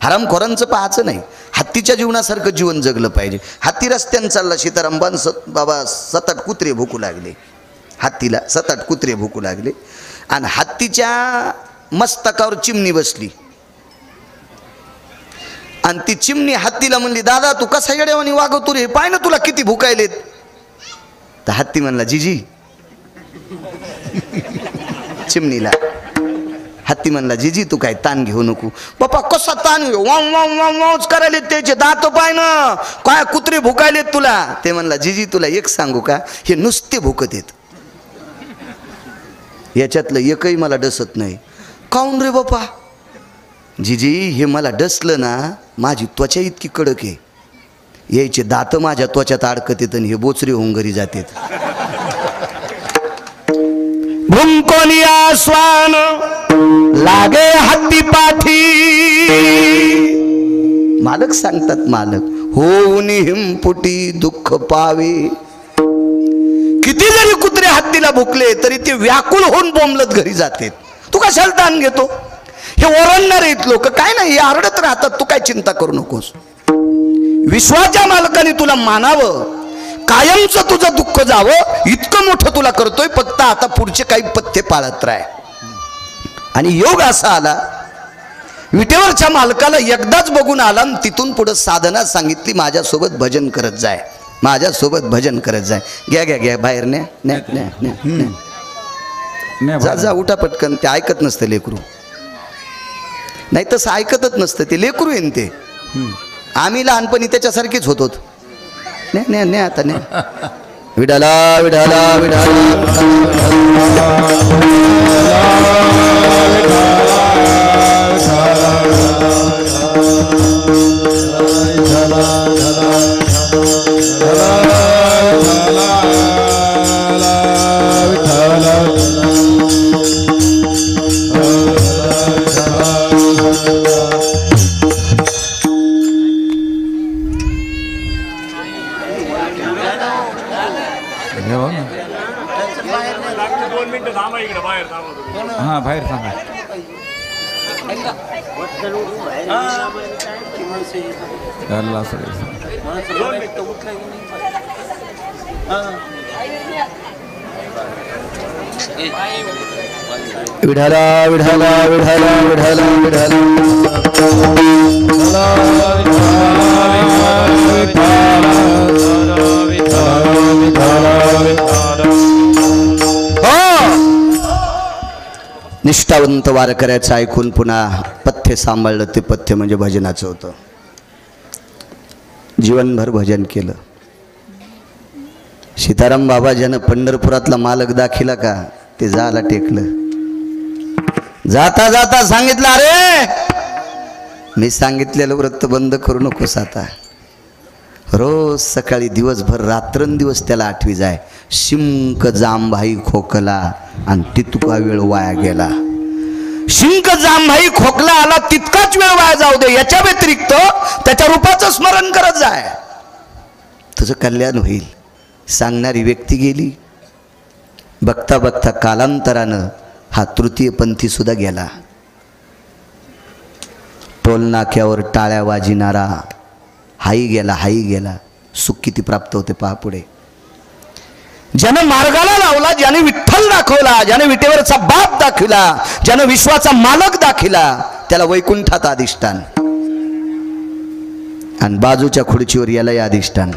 हरामखोरांचं पाहायचं नाही. हत्तीच्या जीवनासारखं जीवन जगलं पाहिजे. हत्ती रस्त्यानं चालला, सीताराम बाबा 7-8 कुत्रे भुकू लागले. हत्तीला 7-8 कुत्रे भुकू लागले आणि हत्तीच्या मस्तकावर चिमणी बसली आणि ती चिमणी हत्तीला म्हणली, दादा तू कसा येड्यावानी वागवतो रे, पाय ना तुला किती भुकायलेत. तर हत्ती म्हणला, जीजी. चिमणीला हत्ती म्हणला, जीजी तू काय ताण घेऊ नको. बाप्पा कसा ताण घेऊ, वाव करायले, त्याचे दात पाय ना, काय कुत्रे भुकायलेत तुला. ते म्हणला, जीजी तुला एक सांगू का, हे नुसते भुकत येत, याच्यातलं एकही मला डसत नाही. काऊन रे बाप्पा. जीजी हे मला डसलं ना, माझी त्वचा इतकी कडक आहे, यायचे दात माझ्या त्वचात अडकत येत आणि हे बोचरे होऊन घरी जातात. भुंकोनिया स्वान लागे हत्ती पाठी. मालक सांगतात, मालक होऊन हिमपुटी दुःख पावे. किती जरी कुत्रे हत्तीला भुकले तरी ते व्याकुळ होऊन बोंबलत घरी जातात. तू कशाला ताण घेतो. हे ओरडणार आहेत लोक, काय नाही, हे आरडत राहतात, तू काय चिंता करू नकोस. विश्वाच्या मालकाने तुला मानावं, कायमचं तुझं दुःख जावं, इतकं मोठं तुला करतोय. फक्त आता पुढचे काही पथ्य पाळत राह. आणि योग असा आला, विटेवरच्या मालकाला एकदाच बघून आला आणि तिथून पुढे साधना सांगितली, माझ्यासोबत भजन करत जाय, माझ्यासोबत भजन करत जाय. घ्या बाहेर न्या. जा उठा पटकन. ते ऐकत नसतं लेकरू, नाही तसं ऐकतच नसतं ते लेकरू येईन ते. आम्ही लहानपणी त्याच्यासारखीच होतो. ने आता ने. विडाला विडाला विडाला हां बाहेर थांबा. विढाला विढाला विढाला विढाला विढाला विठ्ठला निष्ठावंत वारकऱ्याचं ऐकून पुन्हा पथ्य सांभाळलं. ते पथ्य म्हणजे भजनाचं होतं. जीवनभर भजन केलं. सीताराम बाबा ज्यानं पंढरपुरातला मालक दाखिला का ते जायला टेकलं. जाता जाता सांगितलं, अरे मी सांगितलेलं व्रत बंद करू नकोस. आता रोज सकाळी दिवसभर रात्रंदिवस त्याला आठवी जाय. शिंक जांभाई खोकला आणि तितका वेळ वाया गेला. शिंक जांभाई खोकला आला तितकाच वेळ वाया जाऊ दे. याच्या व्यतिरिक्त त्याच्या रूपाचं स्मरण करत जाय, तुझं कल्याण होईल. सांगणारी व्यक्ती गेली. बघता बघता कालांतरानं हा तृतीयपंथी सुद्धा गेला. टोलनाक्यावर टाळ्या वाजिणारा हाई गेला, हाई गेला. सुख किती प्राप्त होते पहा पुढे. ज्यानं मार्गाला लावला, ज्याने विठ्ठल दाखवला, ज्याने विटेवरचा बाप दाखविला, ज्यानं विश्वाचा मालक दाखविला, त्याला वैकुंठात अधिष्ठान आणि बाजूच्या खुर्चीवर यालाही अधिष्ठान.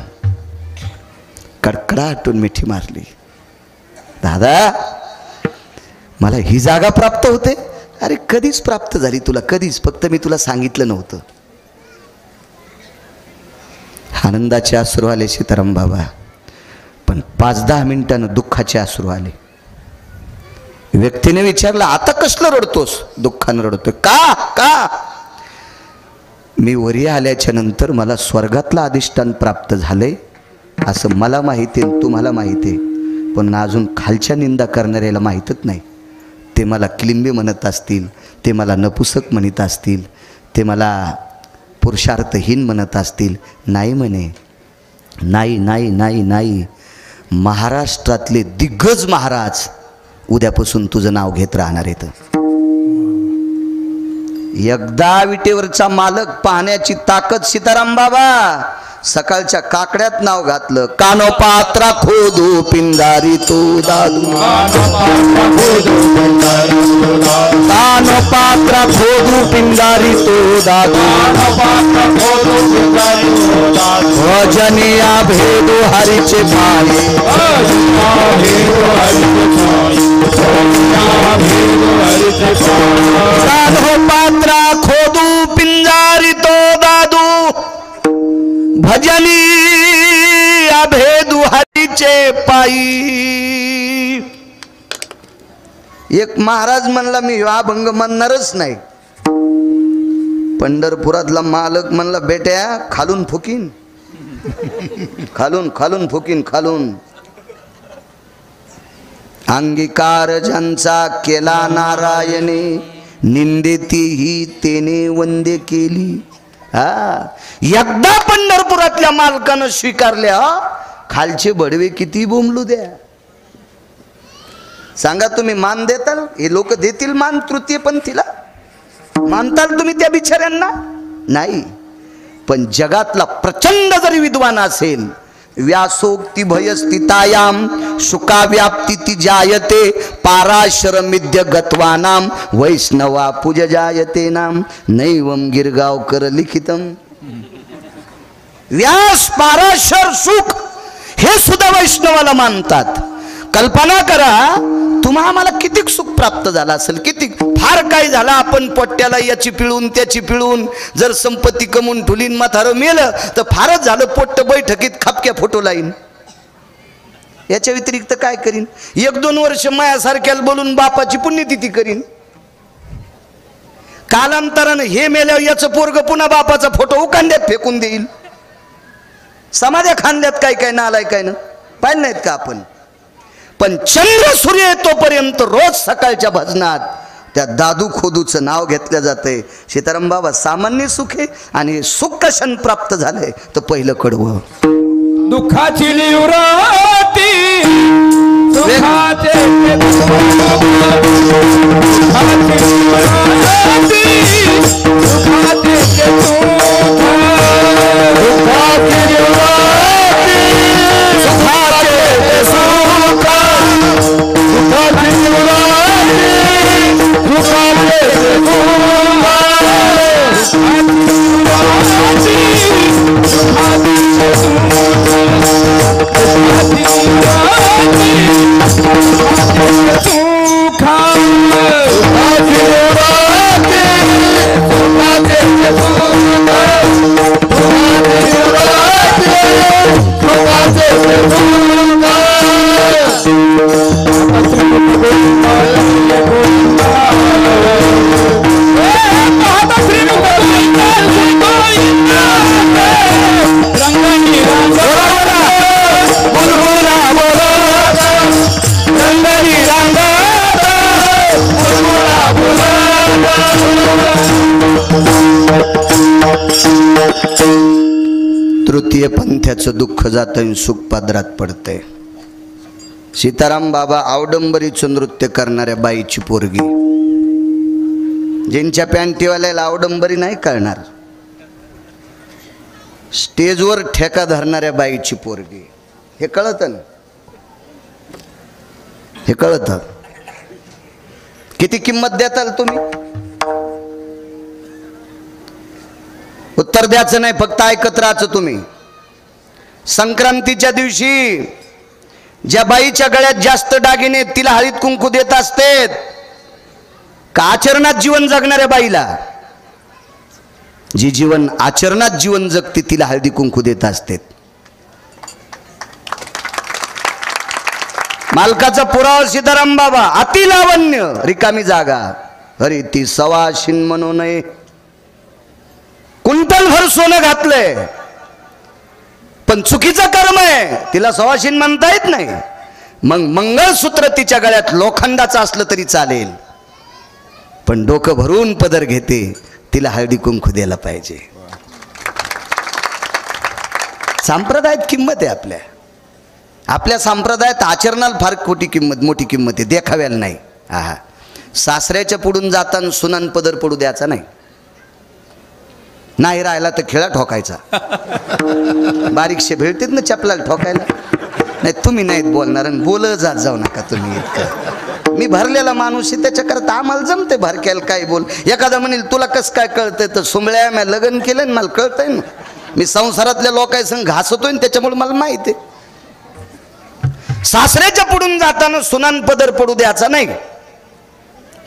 कडकडाटून मिठी मारली. दादा मला ही जागा प्राप्त होते. अरे कधीच प्राप्त झाली तुला, कधीच. फक्त मी तुला सांगितलं नव्हतं. आनंदाचे अश्रू आले सीताराम बाबा, पण 5-10 मिनिटानं दुःखाचे अश्रू आले. व्यक्तीने विचारलं, आता कसलं रडतोस? दुःखानं रडतोय का? का? मी वरी आल्याच्या नंतर मला स्वर्गातलं अधिष्ठान प्राप्त झालंय असं मला माहिती आहे, तुम्हाला माहिती आहे, पण अजून खालच्या निंदा करणाऱ्याला माहीतच नाही. ते मला किलिंबे म्हणत असतील, ते मला नपुसक म्हणत असतील, ते मला पुरुषार्थहीन म्हणत असतील. नाही म्हणे, नाही नाही नाही नाही. महाराष्ट्रातले दिग्गज महाराज उद्यापासून तुझं नाव घेत राहणार आहेत. एकदा विटेवरचा मालक पाहण्याची ताकद सीताराम बाबा. सकाळच्या काकड्यात नाव घातलं. कानोपात्रा खोदू पिंजारी तो दादू, कानोपात्रा खोदू पिंजारी तो दादू, भजनिया भेदू हरीचे पाये, कानोपात्रा खोदू पिंजारी तो दादू, भजनी अभेदू हरीचे पायी. एक महाराज म्हणला, मी हा अभंग म्हणणारच नाही. पंढरपुरातला मालक म्हणला, बेट्या खालून फुकीन, खालून खालून फुकीन, खालून. अंगीकार ज्यांचा केला नारायणे, निंदेती ही तेने वंदे केली. एकदा पंढरपुरातल्या मालकानं स्वीकारल्या, खालचे बडवे किती बोंबलू द्या. सांगा तुम्ही मान देताल? हे लोक देतील मान तृतीयपंथीला? मानताल तुम्ही त्या बिचाऱ्यांना? नाही. पण जगातला प्रचंड जरी विद्वान असेल, व्यासोक्ती भयस्थितायाम शुका व्याप्ती ती जायते, पाराशरमिद्य गत्वानाम वैष्णवा पूज जायते नाम, नैवम गिरगावकर लिखितम. व्यास पाराशर सुख हे सुद्धा वैष्णवाला मानतात. कल्पना करा, तुम्हा आम्हाला किती सुख प्राप्त झालं असेल, किती. फार काय झालं, आपण पोट्याला याची पिळून त्याची पिळून जर संपत्ती कमवून ठुलीन म्हातारं मेलं तर फारच झालं. पोट्ट बैठकीत खापक्या फोटो लाईन. याच्या व्यतिरिक्त काय करीन? 1-2 वर्ष मायासारख्याला बोलून बापाची पुण्यतिथी करीन. कालांतरानं हे मेल्यावर याचं पोरग पुन्हा बापाचा फोटो उकांड्यात फेकून देईल. समाध्या खांद्यात काय काय नालाय काय ना पाहिलं नाहीत का आपण? पण चंद्र सूर्य तोपर्यंत रोज सकाळच्या भजनात त्या दादू खोदूचं नाव घेतलं जातंय. सीताराम बाबा सामान्य सुख आहे, आणि सुख कशाने प्राप्त झालंय तर पहिलं कडवं. दुःखाची निवृत्ती, दुःखाचे Thank you. तृतीय पंथ्याचं दुःख जातं, सुख पदरात पडतंय. सीताराम बाबा आवडंबरीचं नृत्य करणाऱ्या बाईची पोरगी, ज्यांच्या पॅन्टीवाल्याला आवडंबरी नाही कळणार, स्टेजवर ठेका धरणाऱ्या बाईची पोरगी. हे कळतं ना, हे कळतं. किती किंमत देताल तुम्ही? उत्तर द्यायचं नाही, फक्त ऐकत राहायचं तुम्ही. संक्रांतीच्या दिवशी ज्या बाईच्या गळ्यात जास्त दागिने तिला हळीत कुंकू देत असते का आचरणात जीवन जगणाऱ्या बाईला? जी जीवन आचरणात जीवन जगते तिला हळदी कुंकू देत असते. मालकाचा पुरावा सीताराम बाबा, अति लावण्य रिकामी जागा, अरे ती सवाशिन म्हणू नये. कुंटलभर सोनं घातलंय पण चुकीचं कर्म आहे, तिला सवाशिन म्हणता येत नाही. मग मंगळसूत्र तिच्या गळ्यात लोखंडाचं असलं तरी चालेल, पण डोकं भरून पदर घेते, तिला हळदी कुंकू द्यायला पाहिजे. संप्रदायात किंमत आहे. आपल्या संप्रदायात आचरणाला फार मोठी किंमत आहे, देखाव्याला नाही. आहा, सासऱ्याच्या पुढून जाताना सुनान पदर पडू द्यायचा नाही. नाही राहिला तर खेळा ठोकायचा. बारीकशे भेटतेत ना चपलाला ठोकायला. नाही तुम्ही नाहीत बोलणार आणि बोल जाऊ नका तुम्ही. इतकं मी भरलेला माणूस आहे, त्याच्याकरता आम्हाला जमते भरक्याला काय बोल. एखादा म्हणेल तुला कसं काय कळतंय, तर सुंबळ्या मी लग्न केलं मला कळतंय ना. मी संसारातल्या लोकांसंग घासतोय ना, त्याच्यामुळे मला माहिती आहे. सासऱ्याच्या पुढून जाताना सुनान पदर पडू द्यायचा नाही,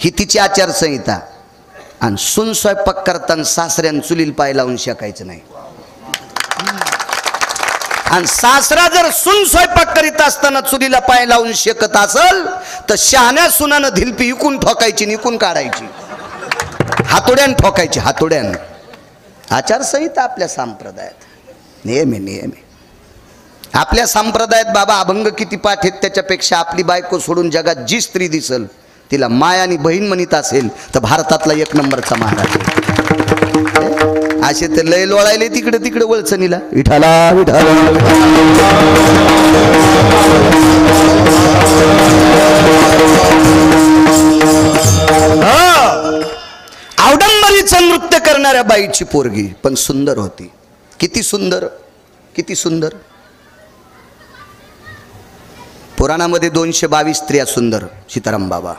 ही तिची आचारसंहिता. आणि सुन स्वयंपाक करताना सासऱ्यानं चुलीला पाय लावून शेकायचं नाही. आणि सासरा जर सुन स्वयंपाक करीत असताना चुलीला पाय लावून शेकत असल तर शहाण्या सुनानं धिलपी इकून ठोकायची, निकून काढायची, हातोड्यानं ठोकायची, हातोड्यानं. आचारसंहिता आपल्या संप्रदायात नियम आहे. आपल्या संप्रदायात बाबा अभंग किती पाठ आहेत, त्याच्यापेक्षा आपली बायको सोडून जगात जी स्त्री दिसल तिला माय आणि बहीण म्हणत असेल तर भारतातला एक नंबरचा महाराज. असे तर लय लोळायले तिकडे तिकडे वळचणीला, विठाला विठाला. आवडंबरीचं नृत्य करणाऱ्या बाईची पोरगी, पण सुंदर होती. किती सुंदर, किती सुंदर. पुराणामध्ये 222 स्त्रिया सुंदर सीताराम बाबा,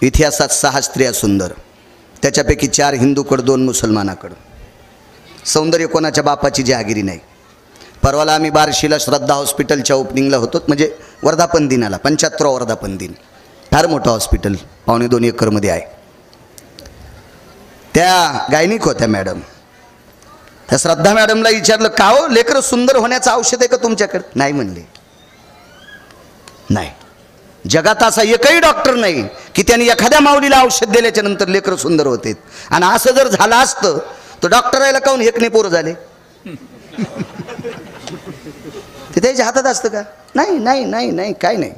इतिहासात 6 स्त्रिया सुंदर, त्याच्यापैकी 4 हिंदूकडं 2 मुसलमानाकडं. सौंदर्य कोणाच्या बापाची जहागिरी नाही. परवाला आम्ही बार्शीला श्रद्धा हॉस्पिटलच्या ओपनिंगला होतो, म्हणजे वर्धापन दिनाला, 75वा वर्धापन दिन. फार मोठं हॉस्पिटल, 2.25 एकरमध्ये आहे. त्या गायनिक होत्या मॅडम. त्या श्रद्धा मॅडमला विचारलं, का हो लेकरं सुंदर होण्याचं औषध आहे का तुमच्याकडे? नाही म्हणले. नाही, जगात असा एकही डॉक्टर नाही की त्यांनी एखाद्या माऊलीला औषध दिल्याच्या नंतर लेकरं सुंदर होते. आणि असं जर झालं असतं तर डॉक्टरायला काहून एकने पोरं झाले? ते त्याच्या हातात असतं का? नाही नाही नाही नाही, काय नाही,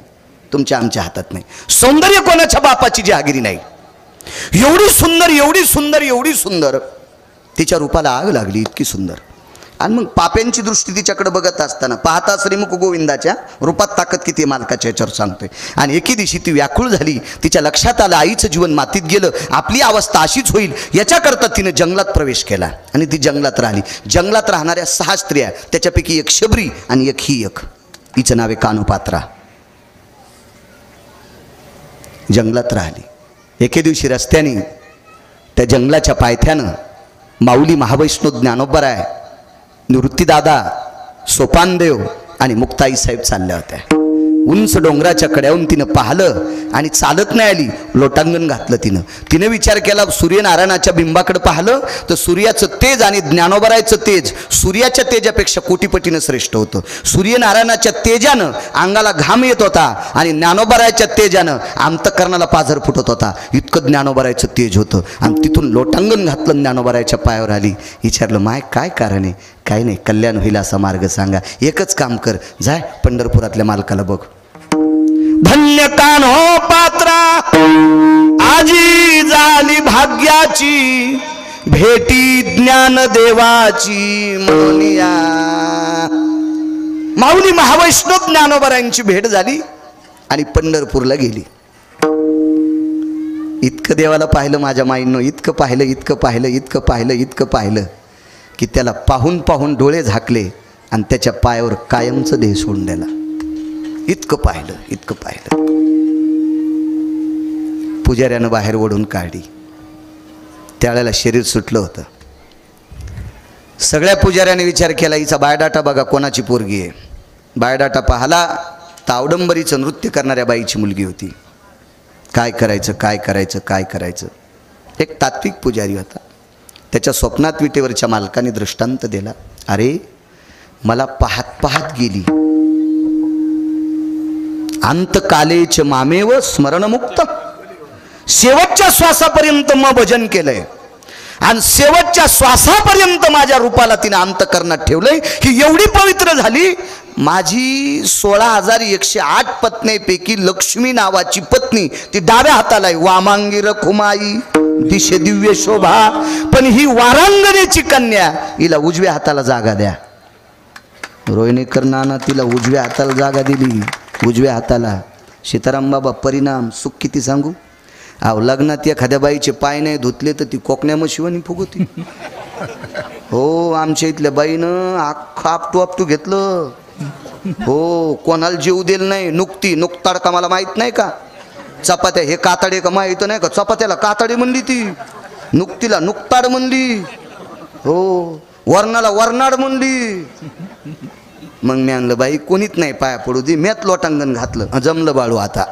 तुमच्या आमच्या हातात नाही. सौंदर्य कोणाच्या बापाची जहागिरी नाही. एवढी सुंदर, एवढी सुंदर, एवढी सुंदर, तिच्या रूपाला आग लागली, इतकी सुंदर. आणि मग पाप्यांची दृष्टी तिच्याकडे बघत असताना पाहता श्रीमुख गोविंदाच्या रूपात ताकद किती मालकाच्या याच्यावर सांगतोय. आणि एके दिवशी ती व्याकुळ झाली. तिच्या लक्षात आलं आईचं जीवन मातीत गेलं, आपली अवस्था अशीच होईल. याच्याकरता तिने जंगलात प्रवेश केला आणि ती जंगलात राहिली. जंगलात राहणाऱ्या 6 स्त्रिया, त्याच्यापैकी एक शबरी आणि एक ही एक, हिचं नाव आहे कानोपात्रा. जंगलात राहिली. एके दिवशी रस्त्याने त्या जंगलाच्या पायथ्यानं माऊली महावैष्णव ज्ञानोबराय, निवृत्तीदादा, सोपानदेव आणि मुक्ताई साहेब चालल्या होत्या. उंच डोंगराच्या कड्याहून तिनं पाहिलं आणि चालत नाही आली, लोटांगण घातलं तिनं. तिने विचार केला, सूर्यनारायणाच्या बिंबाकडे पाहिलं तर सूर्याचं तेज आणि ज्ञानोबरायचं तेज सूर्याच्या तेजापेक्षा कोटीपटीनं श्रेष्ठ होतं. सूर्यनारायणाच्या तेजानं अंगाला घाम येत होता आणि ज्ञानोबरायच्या तेजानं अंतःकरणाला पाझर फुटत होता. इतकं ज्ञानोबरायचं तेज होतं. आणि तिथून लोटांगण घातलं, ज्ञानोबरायच्या पायावर आली. विचारलं, माय काय कारण आहे? काही नाही, कल्याण होईल असा मार्ग सांगा. एकच काम कर, जाय पंढरपुरातल्या मालकाला बघ. धन्य कान्हो पात्रा आजी जा आली भाग्याची भेटी ज्ञानदेवाची म्हणूनिया माऊली महावैष्णव ज्ञानोबरांची भेट झाली आणि पंढरपूरला गेली. इतकं देवाला पाहिलं माझ्या माईंनो, इतकं पाहिलं इतकं पाहिलं इतकं पाहिलं इतकं पाहिलं की त्याला पाहून पाहून डोळे झाकले आणि त्याच्या पायावर कायमचं देह सोडून दिला. इतकं पाहिलं इतकं पाहिलं. पुजाऱ्यानं बाहेर ओढून काढली. त्यावेळेला शरीर सुटलं होतं. सगळ्या पुजाऱ्याने विचार केला हिचा बायोडाटा बघा कोणाची पोरगी आहे. बायोडाटा पाहला तर अवडंबरीचं नृत्य करणाऱ्या बाईची मुलगी होती. काय करायचं काय करायचं काय करायचं. एक तात्विक पुजारी होता. त्याच्या स्वप्नात विटेवरच्या मालकाने दृष्टांत दिला. अरे मला पाहत पाहत गेली. अंतकालेच मामेव स्मरणमुक्त. शेवटच्या श्वासापर्यंत मग भजन केलंय आणि शेवटच्या श्वासापर्यंत माझ्या रूपाला तिने अंतकरणात ठेवलंय. ही एवढी पवित्र झाली. माझी 16,108 पत्नीपैकी लक्ष्मी नावाची पत्नी ती डाव्या हाताला आहे. वामांगी रखुमाई दिशे दिव्य शोभा. पण ही वारांगणेची कन्या हिला उजव्या हाताला जागा द्या. रोहिणीकर नाना तिला उजव्या हाताला जागा दिली. उजव्या हाताला. सीताराम बाबा परिणाम सुख किती सांगू. अहो लग्नात एखाद्या बाईचे पाय नाही धुतले तर ती कोकण्या मशिवानी फुगवती. हो आमच्या इथल्या बाईनं अख्खा आपटू आपटू घेतलं. हो कोणाला जीव दिल नाही. नुकताड का मला माहित नाही का. चपात्या हे कातडे का माहित नाही का. चपात्याला कातडे म्हणली ती. नुकतीला नुकताड म्हणली. हो वर्णाला वर्नाड म्हणली. मग मी आणलं बाई कोणीच नाही पाया पडू दे. मॅत लोटांगण घातलं. जमलं बाळू आता.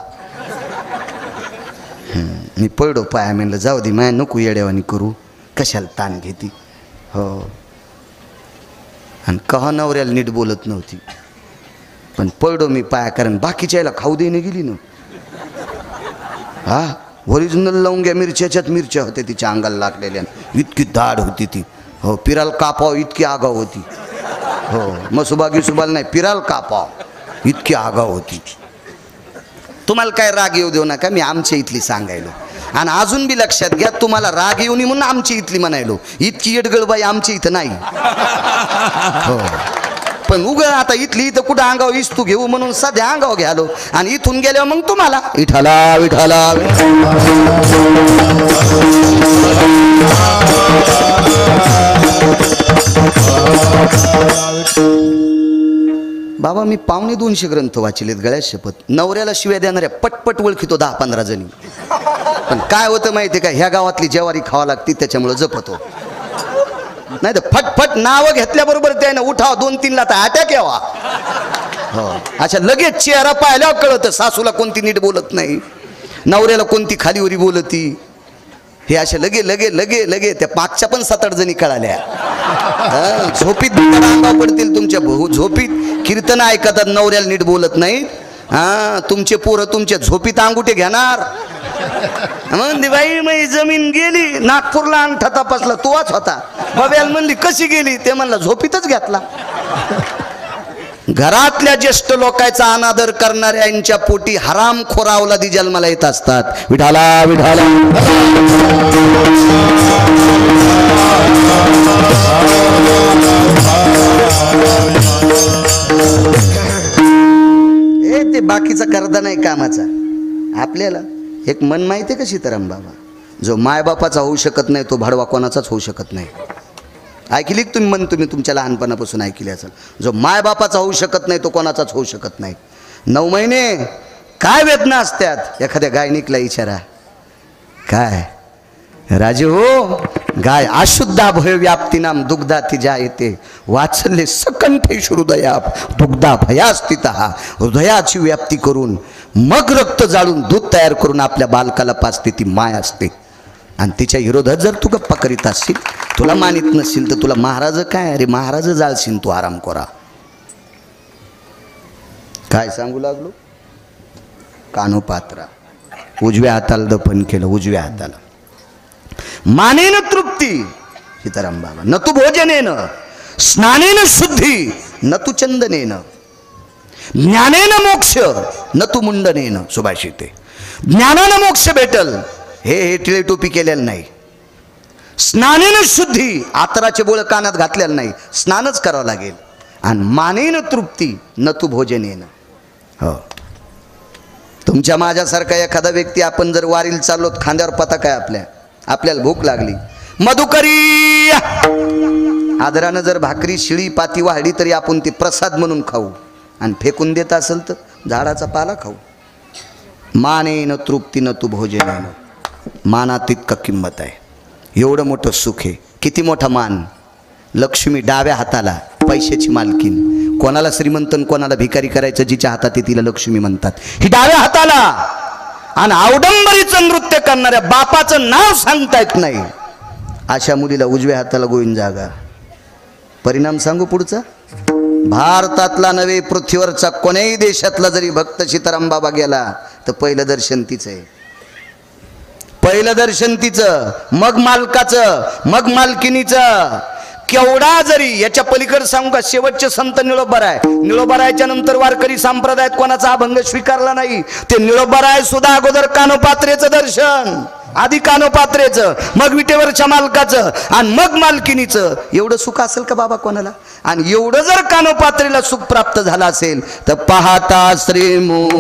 मी पडलो पाया. म्हणलं जाऊ दे माया नको येड्यावानी करू. कशाला ताण घेती. हो आणि कहा नवऱ्याला नीट बोलत नव्हती. पण पडलो मी पाया कारण बाकीच्या याला खाऊ देणे गेली ना. हा ओरिजिनल लवंग्या मिरच्याच्याच मिरच्या होत्या तिच्या अंगाला लागलेल्या. इतकी दाढ होती ती. हो पिराल कापाव इतकी आगाव होती. हो मसुबागी सुबाल नाही पिराल कापाव इतकी आगाव होती. तुम्हाला काय राग येऊ देऊ नका. मी आमच्या इथली सांगायलो आणि अजून बी लक्षात घ्या तुम्हाला राग येऊ नये म्हणून आमची इथली म्हणायलो. इतकी येडगळबाई आमच्या इथं नाही. हो पण उग आता इथली इथं कुठं अंगाव इस्तू घेऊ म्हणून सध्या अंगाव घ्यालो आणि इथून गेल्यावर मग तुम्हाला विठाला विठाला. बाबा मी 250 ग्रंथ वाचलेत गळ्यात शपथ. नवऱ्याला शिव्या देणाऱ्या पटपट ओळखितो 10-15 जणी. पण काय होतं माहिती का ह्या गावातली जेवारी खावा लागती त्याच्यामुळं जपतो. नाही तर फटफट नावं घेतल्याबरोबर त्यानं उठाव 2-3 ला तर अटॅक यावा. हो अच्छा लगेच चेहरा पाहिल्यावर कळतं सासूला कोणती नीट बोलत नाही. नवऱ्याला कोणती खालीवरी बोलती. हे अशा लगे लगे लगे लगे त्या पाकच्या पण 7-8 जणी कळाल्या. झोपीत अंगावर पडतील तुमच्या भाऊ. झोपीत कीर्तन ऐकतात नवऱ्याला नीट बोलत नाहीत. हा तुमचे पोरं तुमच्या झोपीत अंगुठे घेणार. म्हणली बाई मी जमीन गेली. नागपूरला अंगठा तपासला तोच होता. बब्याला म्हणली कशी गेली. ते म्हणला झोपीतच घेतला. घरातल्या ज्येष्ठ लोकांचा अनादर करणाऱ्यांच्या पोटी हरामखोर अवलादी जन्माला येत असतात. विठाला विठाला. ते बाकीचा करदा नाही कामाचा. आपल्याला एक मन माहिती आहे का सीताराम बाबा. जो मायबापाचा होऊ शकत नाही तो भाडवा कोणाचाच होऊ शकत नाही. ऐकली तुम्ही मन तुम्ही तुमच्या लहानपणापासून ऐकली असेल. जो मायबापाचा होऊ शकत नाही तो कोणाचाच होऊ शकत नाही. 9 महिने काय वेदना असतात. एखाद्या गायनिकला विचारा काय राजे हो गाय अशुद्धा भय व्याप्ती नाम दुग्धा तिजा येते वाचले सकंठेश हृदयाप दुग्धा भयास्थित. हृदयाची व्याप्ती करून मग रक्त जाळून दूध तयार करून आपल्या बालकाला पाजते ती माय असते. आणि तिच्या विरोधात जर तू गप्पा करीत असशील तुला मानित नसशील तर तुला महाराज काय अरे महाराज जाळशील तू आराम करा. काय सांगू लागलो. कानोपात्रा उजव्या हाताला दफन केलं. उजव्या हाताला मानेन तृप्ती सीताराम बाबा न तू भोजनेन स्नानेन शुद्धी न तू चंदनेन ज्ञानेन मोक्ष न तू मुंडनेन. सुभाषिते ज्ञानानं मोक्ष भेटल हे टिळे टोपी केलेलं नाही. स्नानेन शुद्धी, आतराचे बोळ कानात घातलेलं नाही, स्नानच करावं लागेल. आणि मानेन तृप्ती न तू भोजनेन. हो, तुमच्या माझ्यासारखा एखादा व्यक्ती, आपण जर वारीला चाललो, खांद्यावर पताका आहे आपल्याला भूक लागली, मधुकरी आदरानं जर भाकरी शिळी पाती वाढली तरी आपण ती प्रसाद म्हणून खाऊ, आणि फेकून देत असेल तर झाडाचा पाला खाऊ. मानेन तृप्ती न तू भोजनेन. मानात इतका किंमत आहे. एवढं मोठं सुख आहे. किती मोठा मान. लक्ष्मी डाव्या हाताला, पैशाची मालकीन. कोणाला श्रीमंत कोणाला भिकारी करायचं जिच्या हातात आहे तिला लक्ष्मी म्हणतात. ही डाव्या हाताला. आणि अवडंबरीचं नृत्य करणाऱ्या बापाचं नाव सांगता येत नाही अशा मुलीला उजव्या हाताला गोविंद जागा. परिणाम सांगू पुढचा. भारतातला नव्हे, पृथ्वीवरचा कोण्याही देशातला जरी भक्त सीताराम बाबा गेला तर पहिलं दर्शन तिचं आहे. पहिलं दर्शन तिचं, मग मालकाचं, मग मालकिनीचं. केवढा जरी याच्या पलीकडे सांगू का, शेवटचे संत निळोबाराय. निळोबारायच्या नंतर वारकरी संप्रदायात कोणाचा अभंग स्वीकारला नाही. ते निळोबाराय सुद्धा अगोदर कानोपात्रेचं दर्शन, आधी कानोपात्रेचं, मग विटेवरच्या मालकाचं, आणि मग मालकिनीचं. एवढं सुख असेल का बाबा कोणाला? आणि एवढं जर कानोपात्रेला सुख प्राप्त झालं असेल तर पाहता श्रीमुख